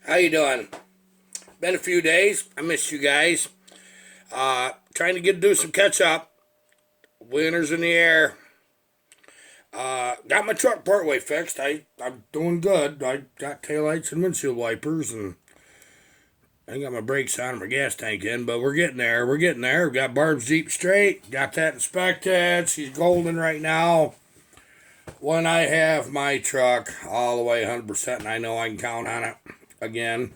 How you doing? Been a few days. I missed you guys. Trying to do some catch up. Winter's in the air. Got my truck partway fixed. I'm doing good. I got taillights and windshield wipers, and I got my brakes on and my gas tank in, but we're getting there. We're getting there. We've got Barb's Jeep straight. Got that inspected. She's golden right now. When I have my truck all the way 100%, and I know I can count on it again,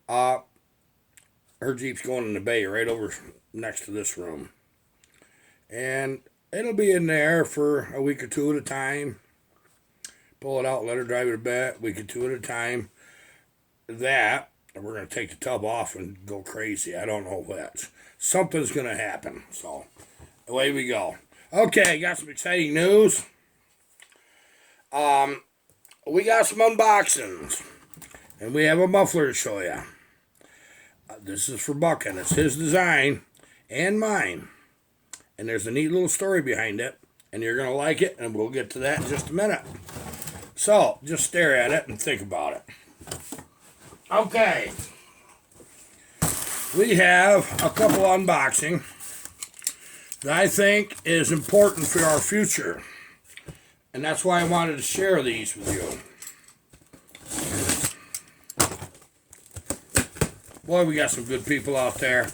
her Jeep's going in the bay right over next to this room. And it'll be in there for a week or two at a time. Pull it out, let her drive it a bit, week or two at a time. That, we're going to take the tub off and go crazy. I don't know which. Something's going to happen. So, away we go. Okay, got some exciting news. We got some unboxings. And we have a muffler to show you. This is for Buckin. It's his design and mine. And there's a neat little story behind it. And you're going to like it. And we'll get to that in just a minute. So, just stare at it and think about it. Okay. We have a couple unboxing that I think is important for our future. And that's why I wanted to share these with you. Boy, we got some good people out there.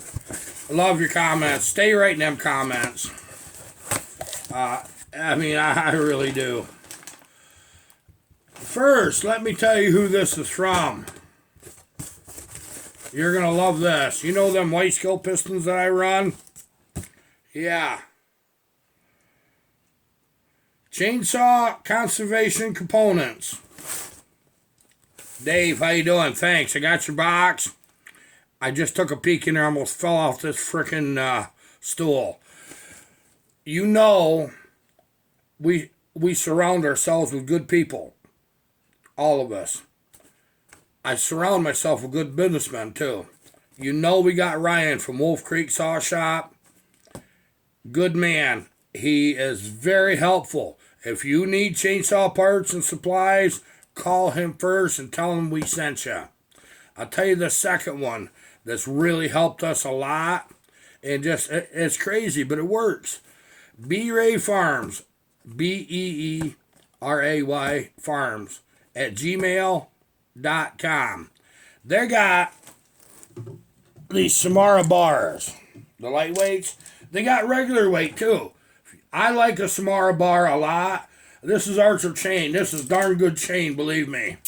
I love your comments. Stay writing them comments. I really do. First, let me tell you who this is from. You're going to love this. You know them white skill pistons that I run? Yeah. Chainsaw Conservation Components. Dave, how you doing? Thanks. I got your box. I just took a peek in there, almost fell off this frickin' stool. You know, we surround ourselves with good people. All of us. I surround myself with good businessmen, too. You know we got Ryan from Wolf Creek Saw Shop. Good man. He is very helpful. If you need chainsaw parts and supplies, call him first and tell him we sent you. I'll tell you the second one that's really helped us a lot. And just, it's crazy, but it works. B-Ray Farms. B-E-E-R-A-Y Farms at gmail.com. They got these Samara bars. The lightweights. They got regular weight, too. I like a Samara bar a lot. This is Archer chain. This is darn good chain, believe me.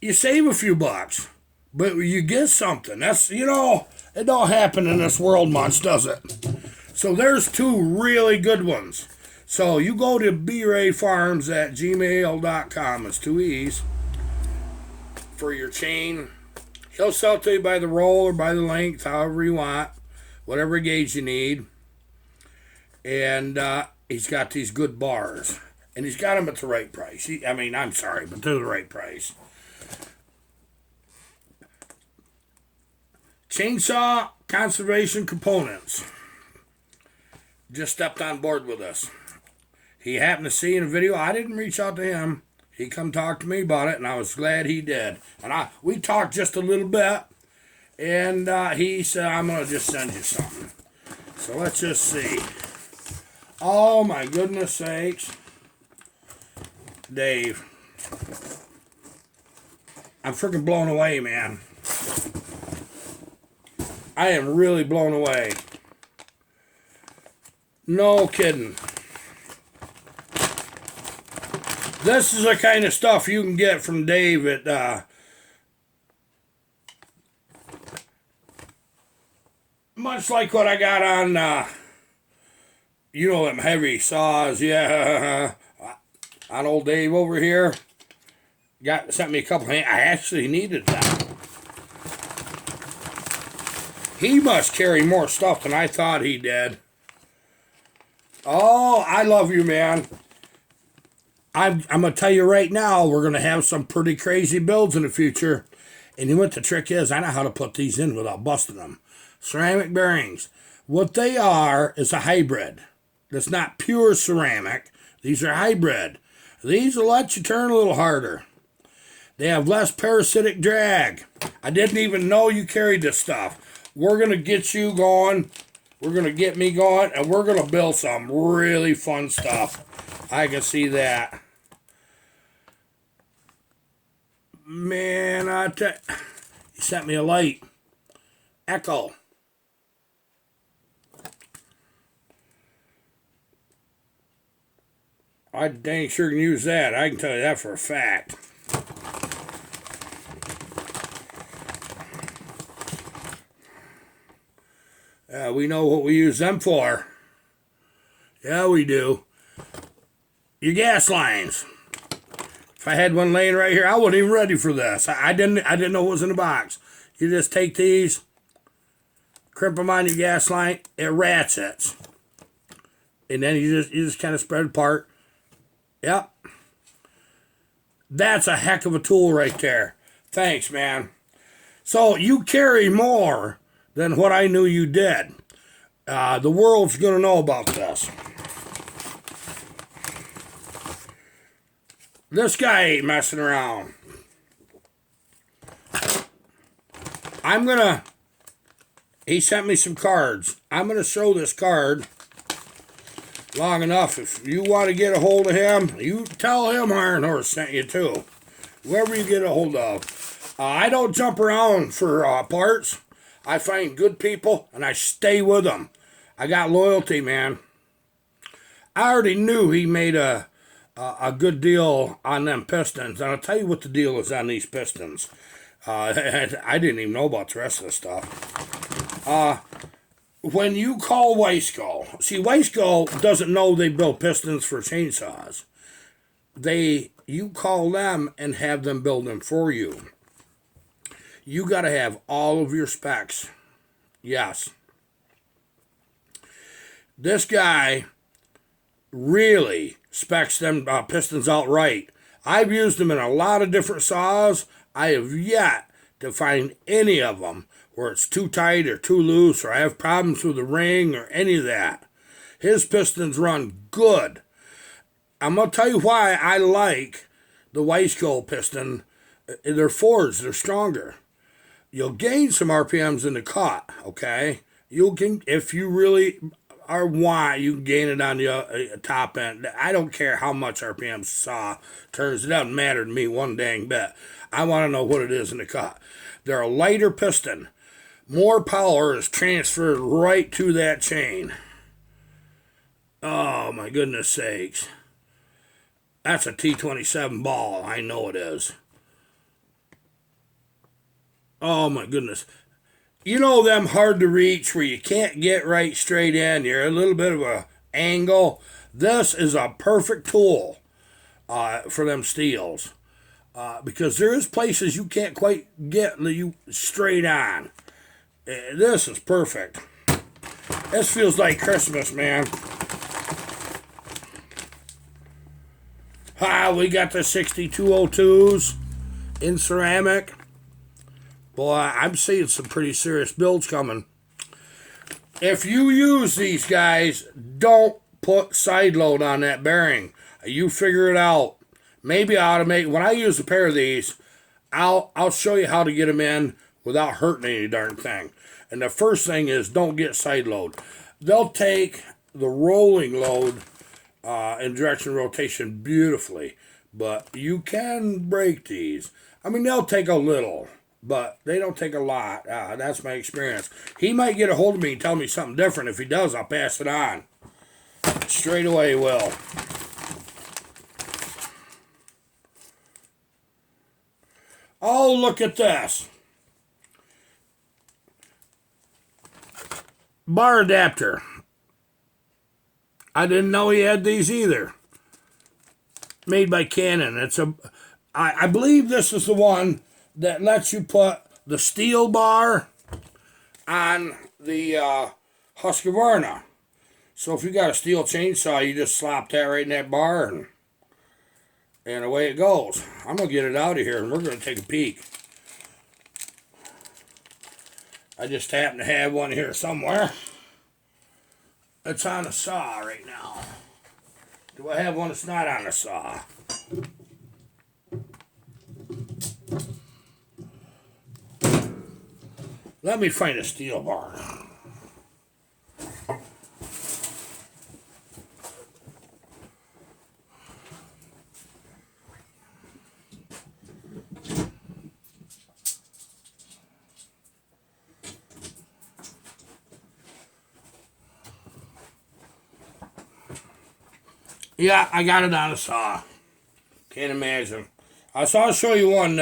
You save a few bucks, but you get something. That's, it don't happen in this world much, does it? So there's two really good ones. So you go to brayfarms at gmail.com. It's 2 E's for your chain. He'll sell it to you by the roll or by the length, however you want, whatever gauge you need. And he's got these good bars. And he's got them at the right price. I'm sorry, but they're the right price. Chainsaw Conservation Components. Just stepped on board with us. He happened to see in a video. I didn't reach out to him. He come talk to me about it, and I was glad he did. And we talked just a little bit, and he said, I'm going to just send you something. So let's just see. Oh, my goodness sakes. Dave. I'm freaking blown away, man. I am really blown away. No kidding. This is the kind of stuff you can get from Dave at much like what I got on them heavy saws, yeah. On old Dave over here. Sent me a couple I actually needed that. He must carry more stuff than I thought he did. Oh, I love you, man. I'm going to tell you right now, we're going to have some pretty crazy builds in the future. And what the trick is, I know how to put these in without busting them. Ceramic bearings. What they are is a hybrid. That's not pure ceramic. These are hybrid. These will let you turn a little harder. They have less parasitic drag. I didn't even know you carried this stuff. We're going to get you going. We're going to get me going. And we're going to build some really fun stuff. I can see that. Man, he sent me a light. Echo. I dang sure can use that. I can tell you that for a fact. We know what we use them for. Yeah, we do. Your gas lines. If I had one laying right here, I wasn't even ready for this. I didn't know what was in the box. You just take these, crimp them on your gas line, it ratchets. And then you just kind of spread apart. Yep. That's a heck of a tool right there. Thanks, man. So you carry more than what I knew you did. The world's going to know about this. This guy ain't messing around. He sent me some cards. I'm going to show this card long enough. If you want to get a hold of him, you tell him Iron Horse sent you too. Whoever you get a hold of. I don't jump around for parts. I find good people and I stay with them. I got loyalty, man. I already knew he made a good deal on them pistons. And I'll tell you what the deal is on these pistons. I didn't even know about the rest of the stuff. When you call Weisco, see, Weisco doesn't know they build pistons for chainsaws. You call them and have them build them for you. You got to have all of your specs. Yes. This guy really specs them pistons out right. I've used them in a lot of different saws. I have yet to find any of them where it's too tight or too loose or I have problems with the ring or any of that. His pistons run good. I'm going to tell you why I like the Weisco piston. They're forged. They're stronger. You'll gain some RPMs in the cut, okay? You can, if you really you can gain it on the top end. I don't care how much RPM saw turns. It doesn't matter to me one dang bit. I want to know what it is in the cut. They're a lighter piston. More power is transferred right to that chain. Oh, my goodness sakes. That's a T27 ball. I know it is. Oh, my goodness. You know them hard to reach where you can't get right straight in. You're a little bit of a angle. This is a perfect tool for them steels. Because there is places you can't quite get you straight on. This is perfect. This feels like Christmas, man. We got the 6202s in ceramic. Boy, I'm seeing some pretty serious builds coming. If you use these guys, don't put side load on that bearing. You figure it out. Maybe I ought to make, when I use a pair of these, I'll show you how to get them in without hurting any darn thing. And the first thing is don't get side load. They'll take the rolling load in direction rotation beautifully, but you can break these. I mean, they'll take a little, but they don't take a lot. That's my experience. He might get a hold of me and tell me something different. If he does, I'll pass it on. Straight away, will. Oh, look at this. Bar adapter. I didn't know he had these either. Made by Canon. I believe this is the one that lets you put the steel bar on the Husqvarna. So if you got a steel chainsaw, you just slop that right in that bar and away it goes. I'm going to get it out of here and we're going to take a peek. I just happen to have one here somewhere. It's on a saw right now. Do I have one that's not on a saw? Let me find a steel bar. Yeah, I got it on a saw. Can't imagine. So I'll show you one.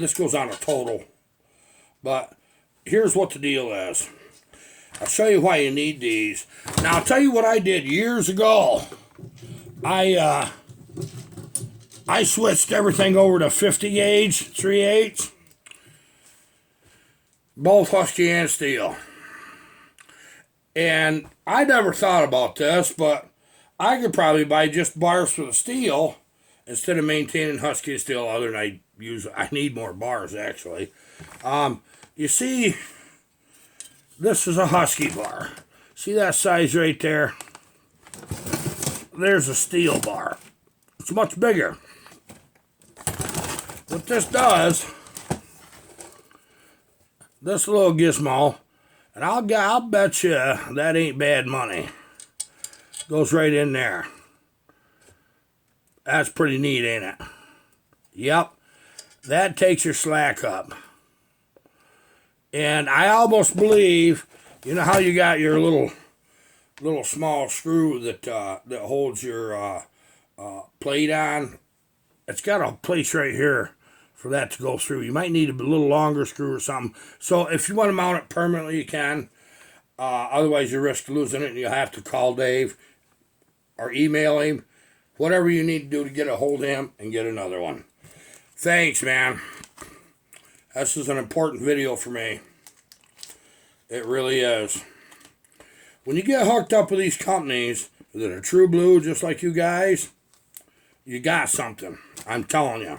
This goes on a total. But here's what the deal is. I'll show you why you need these. Now, I'll tell you what I did years ago. I switched everything over to 50 gauge, 3/8. Both husky and steel. And I never thought about this, but I could probably buy just bars for the steel instead of maintaining husky and steel. Other than I need more bars actually. You see, this is a husky bar. See that size right there? There's a steel bar. It's much bigger. What this does, this little gizmo, and I'll bet you that ain't bad money. Goes right in there. That's pretty neat, ain't it? Yep. That takes your slack up. And I almost believe, you know how you got your little small screw that holds your plate on? It's got a place right here for that to go through. You might need a little longer screw or something. So if you want to mount it permanently, you can. Otherwise, you risk losing it, and you'll have to call Dave or email him. Whatever you need to do to get a hold of him and get another one. Thanks, man. This is an important video for me. It really is. When you get hooked up with these companies that are true blue, just like you guys, you got something. I'm telling you.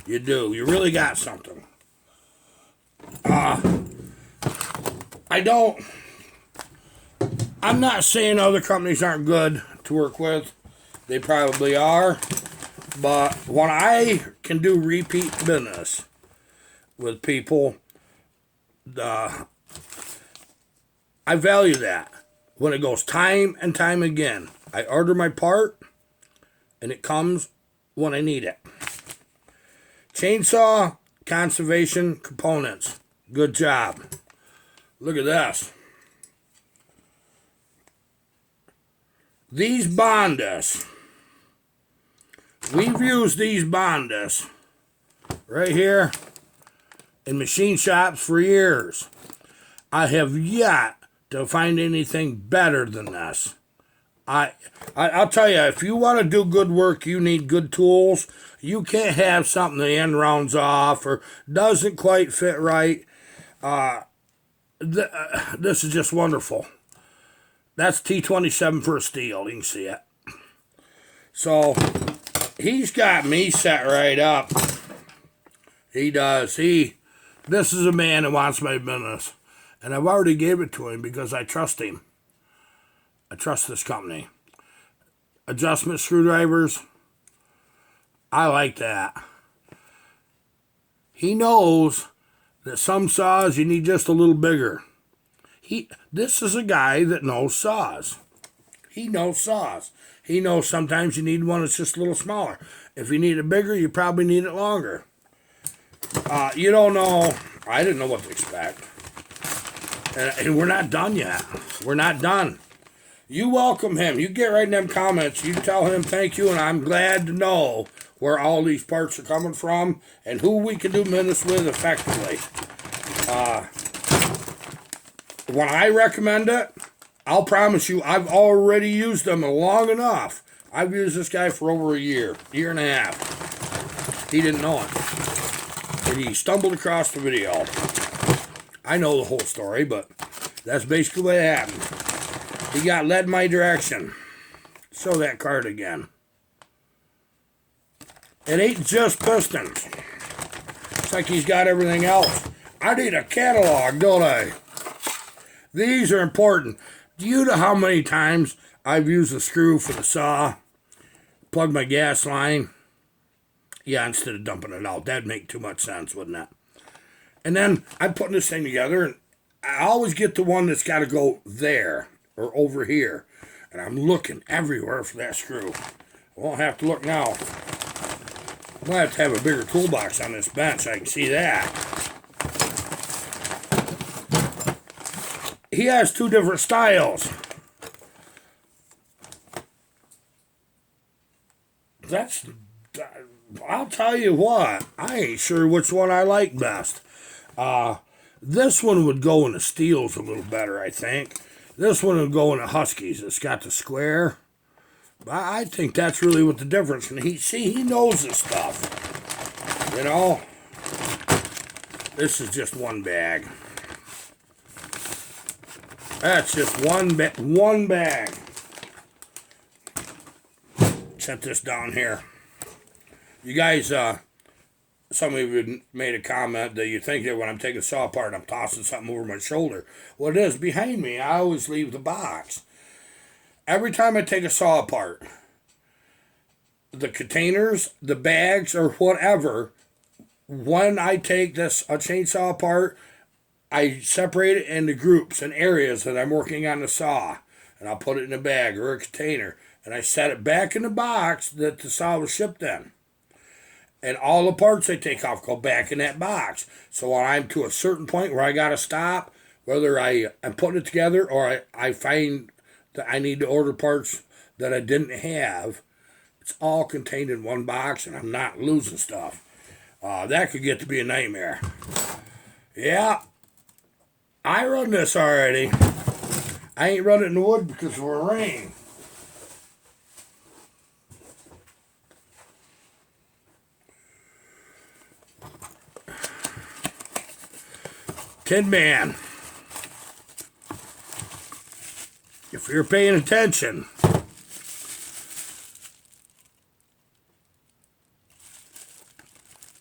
You do. You really got something. I'm not saying other companies aren't good to work with. They probably are. But when I can do repeat business with people, I value that. When it goes time and time again, I order my part and it comes when I need it. Chainsaw conservation components. Good job. Look at this. These Bondas. We've used these Bondas right here in machine shops for years. I have yet to find anything better than this. I'll tell you, if you want to do good work, you need good tools. You can't have something the end rounds off or doesn't quite fit right. This is just wonderful. That's T27 for steel. You can see it. So he's got me set right up. He does. This is a man that wants my business. And I've already gave it to him because I trust him. I trust this company. Adjustment screwdrivers. I like that. He knows that some saws you need just a little bigger. This is a guy that knows saws. He knows saws. He knows sometimes you need one that's just a little smaller. If you need it bigger, you probably need it longer. You don't know. I didn't know what to expect. And we're not done yet. We're not done. You welcome him. You get right in them comments. You tell him thank you, and I'm glad to know where all these parts are coming from and who we can do business with effectively. When I recommend it, I'll promise you I've already used them long enough. I've used this guy for over a year and a half. He didn't know it. And he stumbled across the video. I know the whole story, but that's basically what happened. He got led my direction. Show that card again. It ain't just pistons. It's like he's got everything else. I need a catalog, don't I? These are important. Do you know how many times I've used a screw for the saw? Plug my gas line. Yeah, instead of dumping it out. That'd make too much sense, wouldn't it? And then I'm putting this thing together, and I always get the one that's got to go there or over here. And I'm looking everywhere for that screw. I won't have to look now. I'm going to have a bigger toolbox on this bench so I can see that. He has two different styles. I'll tell you what, I ain't sure which one I like best. This one would go in the steels a little better, I think. This one would go in the Huskies. It's got the square. But I think that's really what the difference. And he knows this stuff. You know? This is just one bag. That's just one bag. Set this down here. You guys, some of you made a comment that you think that when I'm taking a saw apart, I'm tossing something over my shoulder. Well, it is. Behind me, I always leave the box. Every time I take a saw apart, the containers, the bags, or whatever, when I take a chainsaw apart, I separate it into groups and areas that I'm working on the saw. And I'll put it in a bag or a container. And I set it back in the box that the saw was shipped in. And all the parts I take off go back in that box. So when I'm to a certain point where I got to stop, whether I'm putting it together or I find that I need to order parts that I didn't have, it's all contained in one box and I'm not losing stuff. That could get to be a nightmare. Yeah, I run this already. I ain't run it in the wood because of the rain. Tin Man, if you're paying attention,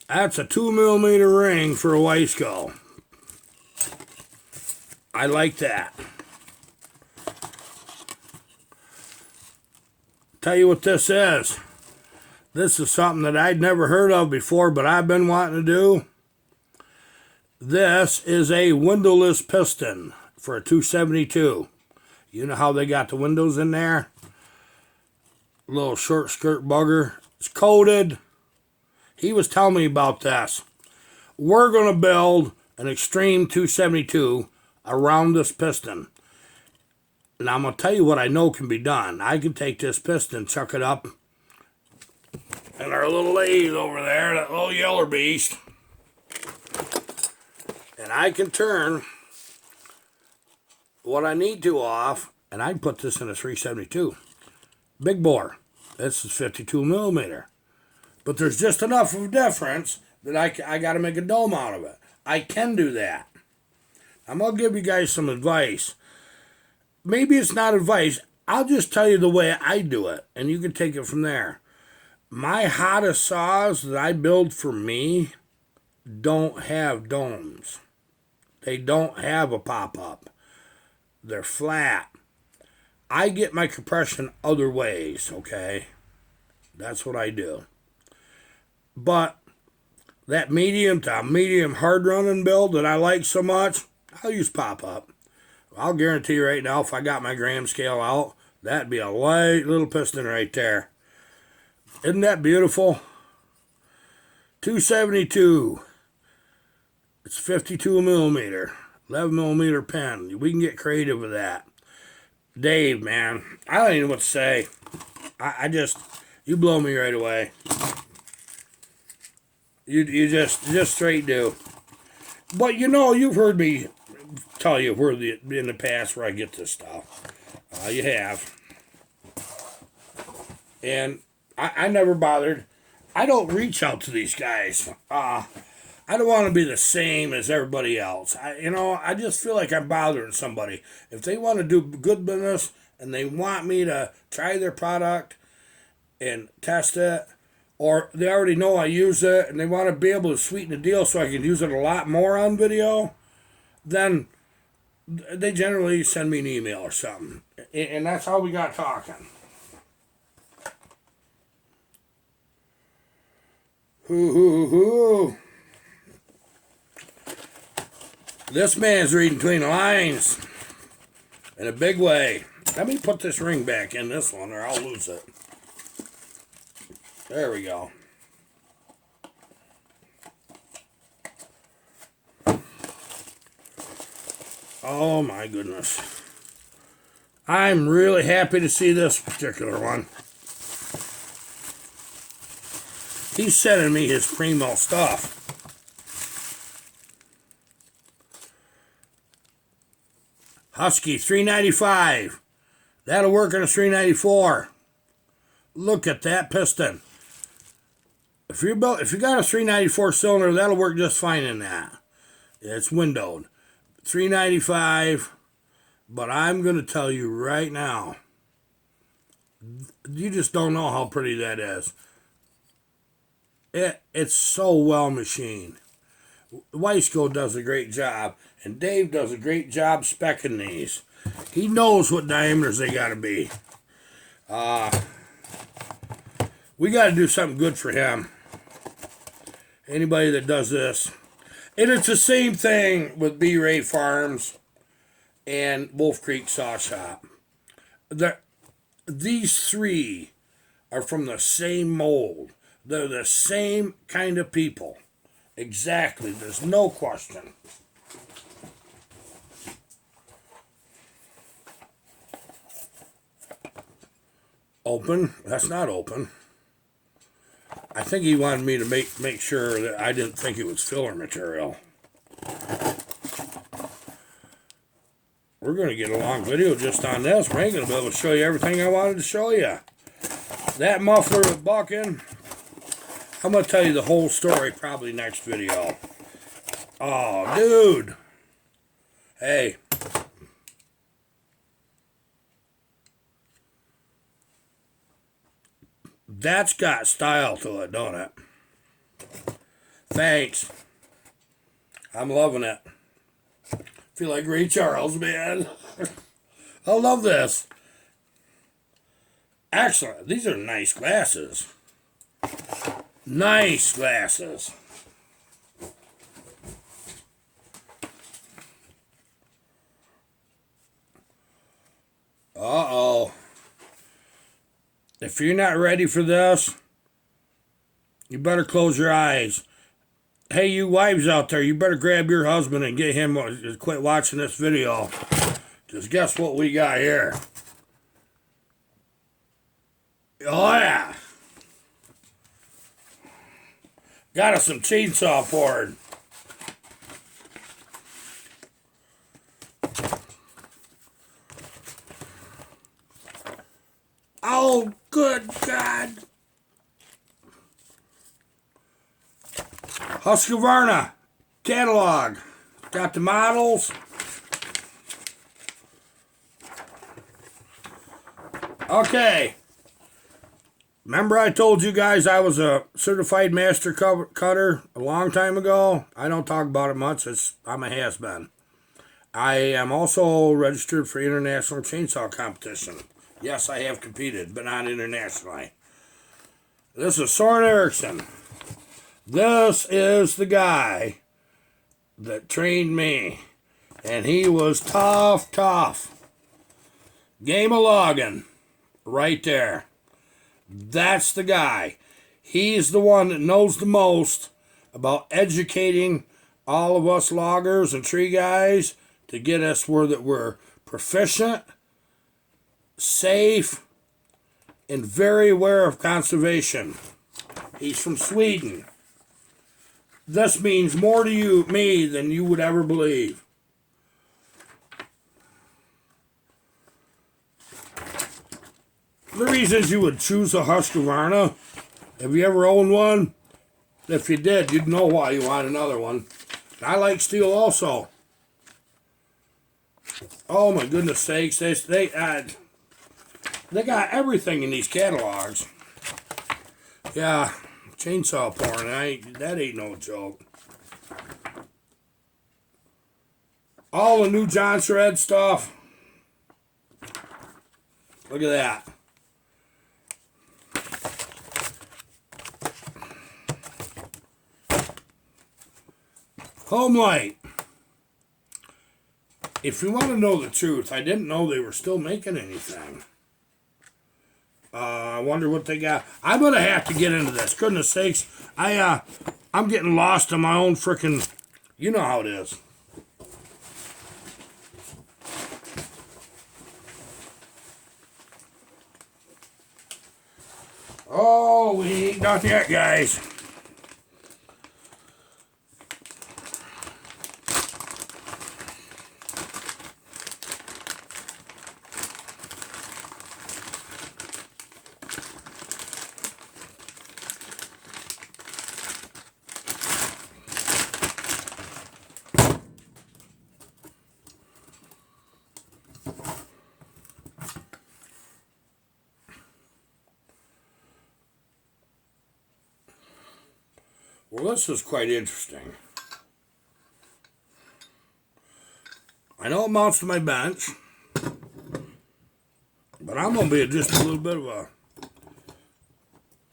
that's a 2mm ring for a Weisco. I like that. Tell you what this is. This is something that I'd never heard of before, but I've been wanting to do. This is a windowless piston for a 272. You know how they got the windows in there? Little short skirt bugger. It's coated. He was telling me about this. We're going to build an Extreme 272 around this piston. And I'm going to tell you what I know can be done. I can take this piston, chuck it up, and our little lathe over there, that little yeller beast. And I can turn what I need to off, and I can put this in a 372. Big bore. This is 52mm. But there's just enough of a difference that I got to make a dome out of it. I can do that. I'm going to give you guys some advice. Maybe it's not advice. I'll just tell you the way I do it, and you can take it from there. My hottest saws that I build for me don't have domes. They don't have a pop-up. They're flat. I get my compression other ways, okay? That's what I do. But that medium to medium hard running build that I like so much, I'll use pop-up. I'll guarantee you right now, if I got my gram scale out, that'd be a light little piston right there. Isn't that beautiful? 272. It's 52mm, 11mm pen. We can get creative with that. Dave, man, I don't even know what to say. I just, you blow me right away. You just straight do. But you know, you've heard me tell you where in the past where I get this stuff. You have. And I never bothered. I don't reach out to these guys. I don't want to be the same as everybody else. I just feel like I'm bothering somebody. If they want to do good business and they want me to try their product and test it, or they already know I use it and they want to be able to sweeten the deal so I can use it a lot more on video, then they generally send me an email or something. And that's how we got talking. Hoo hoo hoo. This man's reading between the lines in a big way. Let me put this ring back in this one or I'll lose it. There we go. Oh my goodness. I'm really happy to see this particular one. He's sending me his primo stuff. Husky $395. That'll work on a $394. Look at that piston. If you got a $394 cylinder, that'll work just fine in that. It's windowed. $395. But I'm going to tell you right now, you just don't know how pretty that is. It's so well machined. Weisco does a great job, and Dave does a great job speccing these. He knows what diameters they got to be. We got to do something good for him. Anybody that does this. And it's the same thing with B-Ray Farms and Wolf Creek Saw Shop. These three are from the same mold. They're the same kind of people. Exactly. There's no question. Open? That's not open. I think he wanted me to make sure that I didn't think it was filler material. We're going to get a long video just on this. We ain't going to be able to show you everything I wanted to show you. That muffler with buckin, I'm going to tell you the whole story probably next video. Oh, dude. Hey. That's got style to it, don't it? Thanks. I'm loving it. Feel like Ray Charles, man. I love this. Excellent. These are nice glasses. Nice glasses. Uh-oh. If you're not ready for this, you better close your eyes. Hey, you wives out there, you better grab your husband and get him to quit watching this video. Because guess what we got here? Oh, yeah. Got us some chainsaw porn. Oh, good God. Husqvarna catalog. Got the models. Okay. Remember I told you guys I was a certified master cutter a long time ago? I don't talk about it much. I'm a has-been. I am also registered for international chainsaw competition. Yes, I have competed, but not internationally. This is Soren Eriksson. This is the guy that trained me. And he was tough. Game of logging. Right there. That's the guy. He's the one that knows the most about educating all of us loggers and tree guys to get us where that we're proficient, safe, and very aware of conservation. He's from Sweden. This means more to me than you would ever believe. The reasons you would choose a Husqvarna, have you ever owned one? If you did, you'd know why you want another one. I like steel also. Oh my goodness sakes, they got everything in these catalogs. Yeah, chainsaw porn, that ain't no joke. All the new John Shred stuff. Look at that. Home light. If you want to know the truth, I didn't know they were still making anything. I wonder what they got. I'm gonna have to get into this. Goodness sakes, I'm getting lost in my own frickin'. You know how it is. Oh, we ain't done yet, guys. Well, this is quite interesting. I know it mounts to my bench, but I'm going to be just a little bit of a...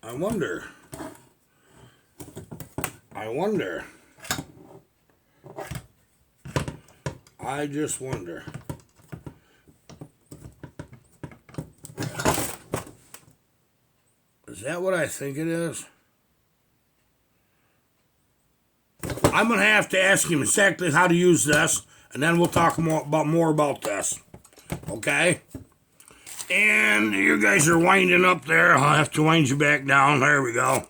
I wonder. I just wonder. Is that what I think it is? I'm going to have to ask him exactly how to use this, and then we'll talk more about this. Okay? And you guys are winding up there. I'll have to wind you back down. There we go.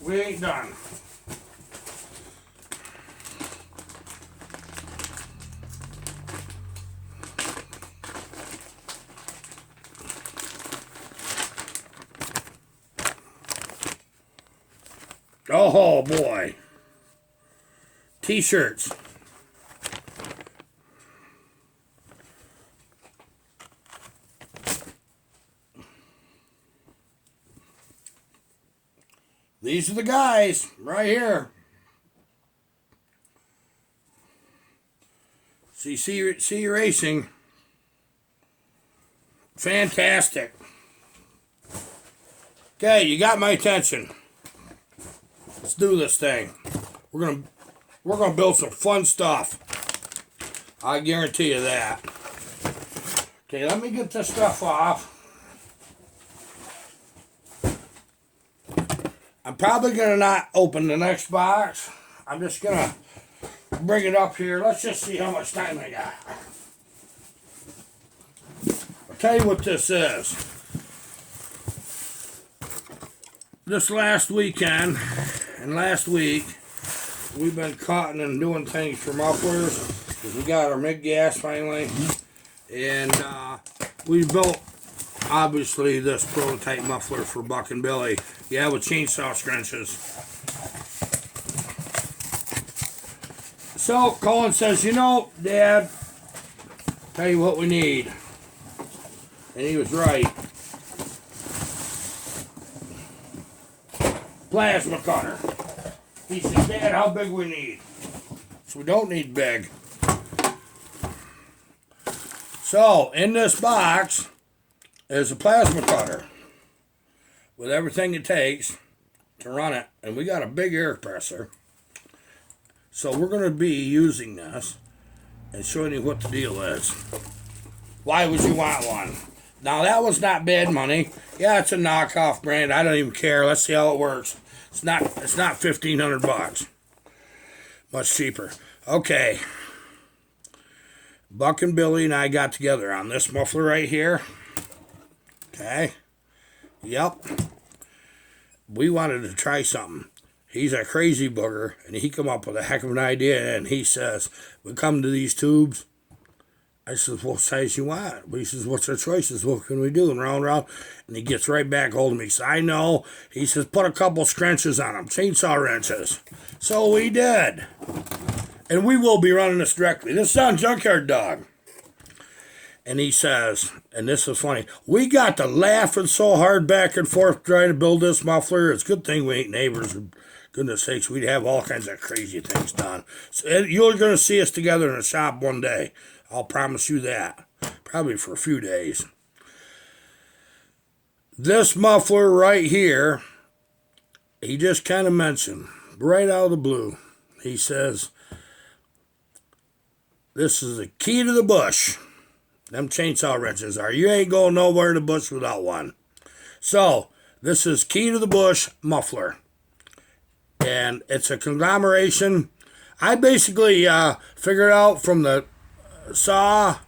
We ain't done. Oh boy. T-shirts. These are the guys right here. CCC Racing. Fantastic. Okay, you got my attention. Let's do this thing. We're gonna build some fun stuff. I guarantee you that. Okay, let me get this stuff off. I'm probably gonna not open the next box. I'm just gonna bring it up here. Let's just see how much time I got. I'll tell you what this is. This last weekend and last week, we've been cutting and doing things for mufflers because we got our mid-gas finally. And we built, obviously, this prototype muffler for Buckin Billy. Yeah, with chainsaw scrunches. So, Colin says, you know, Dad, tell you what we need. And he was right. Plasma cutter. He said, Dad, how big we need? So we don't need big. So, in this box is a plasma cutter with everything it takes to run it. And we got a big air compressor. So we're going to be using this and showing you what the deal is. Why would you want one? Now, that was not bad money. Yeah, it's a knockoff brand. I don't even care. Let's see how it works. It's not $1,500. Much cheaper. Okay. Buck and Billy and I got together on this muffler right here. Okay. Yep. We wanted to try something. He's a crazy booger, and he come up with a heck of an idea, and he says, we come to these tubes. I says, what size you want? He says, what's our choices? What can we do? And round. And he gets right back hold of me. He says, I know. He says, put a couple scrunches on them. Chainsaw wrenches. So we did. And we will be running this directly. This is on Junkyard Dog. And he says, and this is funny, we got to laughing so hard back and forth trying to build this muffler. It's a good thing we ain't neighbors. Goodness sakes, we'd have all kinds of crazy things done. So you're going to see us together in a shop one day. I'll promise you that. Probably for a few days. This muffler right here, he just kind of mentioned, right out of the blue. He says, This is the key to the bush. Them chainsaw wrenches are. You ain't going nowhere in the bush without one. So, this is key to the bush muffler. And it's a conglomeration. I basically figured out from the saw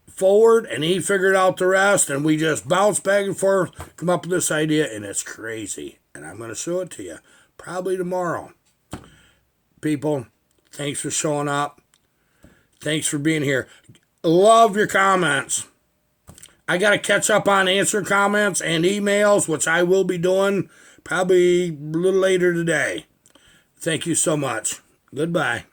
forward, and he figured out the rest, and we just bounced back and forth, come up with this idea, and it's crazy. And I'm going to show it to you probably tomorrow. People, thanks for showing up. Thanks for being here. Love your comments. I got to catch up on answer comments and emails, which I will be doing probably a little later today. Thank you so much. Goodbye.